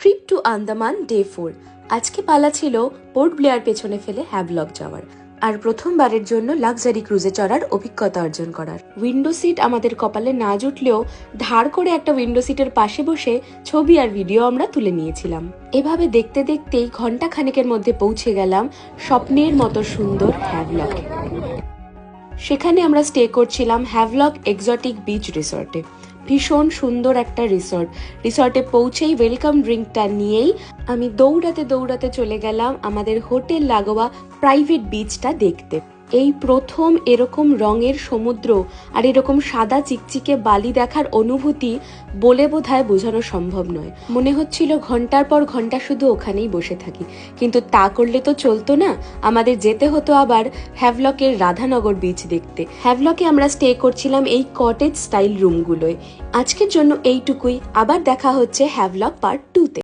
Trip to Andaman day 4। আজকে পালা ছিল পোর্ট ব্লেয়ার পেছনে ফেলে হ্যাভলক যাওয়ার আর প্রথমবারের জন্য লাক্সারি ক্রুজে চড়ার অভিজ্ঞতা অর্জন করার। উইন্ডো সিট আমাদের কপালে না জুটলেও ধার করে একটা উইন্ডো সিটের পাশে বসে ছবি আর ভিডিও আমরা তুলে নিয়েছিলাম। এভাবে দেখতে দেখতেই ঘন্টা খানেকের মধ্যে পৌঁছে গেলাম স্বপ্নের মতো সুন্দর হ্যাভলকে। সেখানে আমরা স্টে করছিলাম হ্যাভলক এক্সোটিক বিচ রিসর্টে। ভীষণ সুন্দর একটা রিসর্টে পৌঁছেই ওয়েলকাম ড্রিঙ্কটা নিয়েই আমি দৌড়াতে চলে গেলাম আমাদের হোটেল লাগোয়া প্রাইভেট বিচটা দেখতে। এই প্রথম এরকম রঙের সমুদ্র আর এরকম সাদা চিকচিকে বালি দেখার অনুভূতি বলে বোধহয় বোঝানো সম্ভব নয়। মনে হচ্ছিল ঘন্টার পর ঘন্টা শুধু ওখানেই বসে থাকি, কিন্তু তা করলে তো চলতো না, আমাদের যেতে হতো আবার হ্যাভলকের রাধানগর বিচ দেখতে। হ্যাভলকে আমরা স্টে করছিলাম এই কটেজ স্টাইল রুমগুলোয়। আজকের জন্য এইটুকুই, আবার দেখা হচ্ছে হ্যাভলক পার্ট 2 তে।